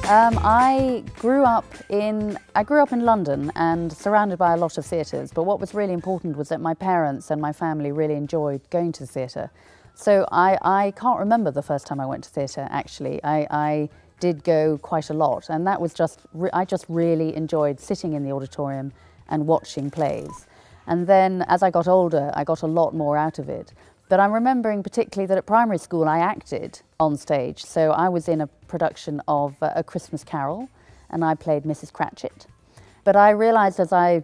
I grew up in London and surrounded by a lot of theatres, but what was really important was that my parents and my family really enjoyed going to the theatre. So I can't remember the first time I went to theatre, actually. I did go quite a lot, and that was I just really enjoyed sitting in the auditorium and watching plays. And then as I got older, I got a lot more out of it. But I'm remembering particularly that at primary school I acted on stage. So I was in a production of A Christmas Carol and I played Mrs. Cratchit. But I realised as I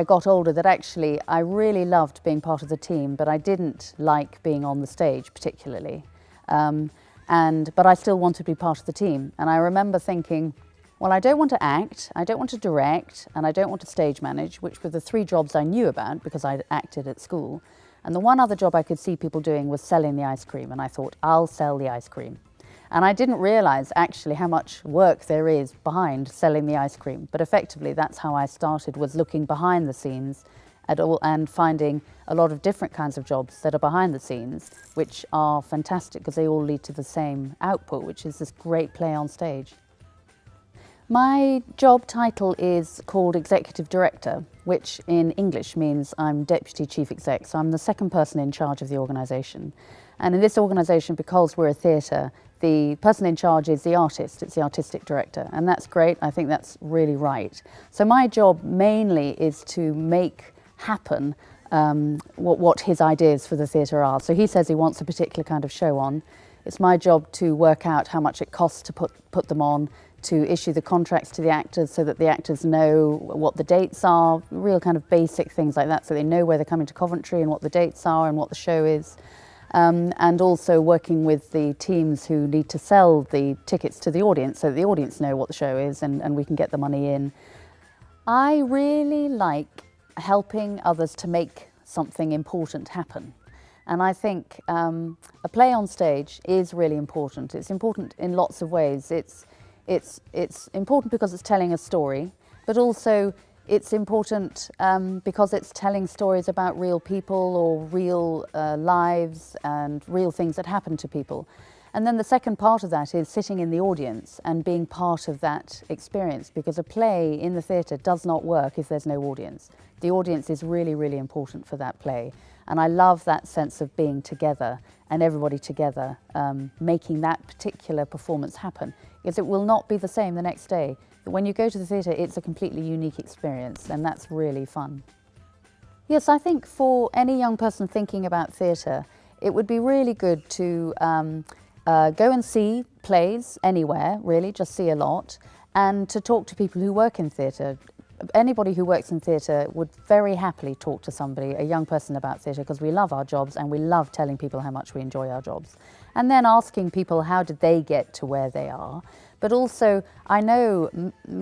got older that actually I really loved being part of the team, but I didn't like being on the stage particularly. But I still wanted to be part of the team. And I remember thinking, well, I don't want to act, I don't want to direct, and I don't want to stage manage, which were the three jobs I knew about because I'd acted at school. And the one other job I could see people doing was selling the ice cream, and I thought, I'll sell the ice cream. And I didn't realise actually how much work there is behind selling the ice cream, but effectively that's how I started, was looking behind the scenes and finding a lot of different kinds of jobs that are behind the scenes, which are fantastic because they all lead to the same output, which is this great play on stage. My job title is called Executive Director, which in English means I'm Deputy Chief Exec, so I'm the second person in charge of the organisation. And in this organisation, because we're a theatre, the person in charge is the artist, it's the artistic director, and that's great, I think that's really right. So my job mainly is to make happen what his ideas for the theatre are. So he says he wants a particular kind of show on. It's my job to work out how much it costs to put them on, to issue the contracts to the actors so that the actors know what the dates are, real kind of basic things like that, so they know where they're coming to Coventry and what the dates are and what the show is. And also working with the teams who need to sell the tickets to the audience so that the audience know what the show is and we can get the money in. I really like helping others to make something important happen. And I think a play on stage is really important. It's important in lots of ways. It's important because it's telling a story, but also it's important because it's telling stories about real people or real lives and real things that happen to people. And then the second part of that is sitting in the audience and being part of that experience, because a play in the theatre does not work if there's no audience. The audience is really, really important for that play. And I love that sense of being together and everybody together, making that particular performance happen, because it will not be the same the next day. But when you go to the theatre, it's a completely unique experience, and that's really fun. Yes, I think for any young person thinking about theatre, it would be really good to go and see plays anywhere, really, just see a lot, and to talk to people who work in theatre. Anybody who works in theatre would very happily talk to somebody, a young person, about theatre, because we love our jobs and we love telling people how much we enjoy our jobs. And then asking people how did they get to where they are. But also, I know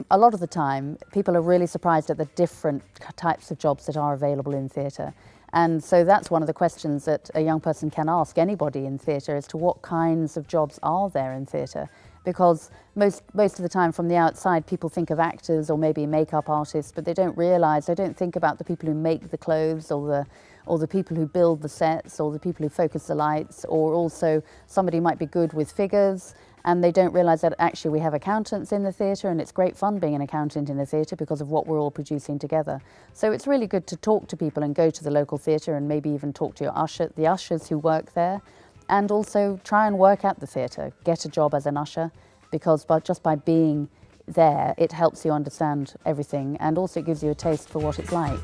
a lot of the time people are really surprised at the different types of jobs that are available in theatre. And so that's one of the questions that a young person can ask anybody in theatre, as to what kinds of jobs are there in theatre. Because most of the time from the outside people think of actors or maybe makeup artists, but they don't realise, they don't think about the people who make the clothes or the people who build the sets or the people who focus the lights, or also somebody might be good with figures and they don't realise that actually we have accountants in the theatre, and it's great fun being an accountant in the theatre because of what we're all producing together. So it's really good to talk to people and go to the local theatre and maybe even talk to the ushers who work there, and also try and work at the theatre, get a job as an usher, because just by being there it helps you understand everything, and also it gives you a taste for what it's like.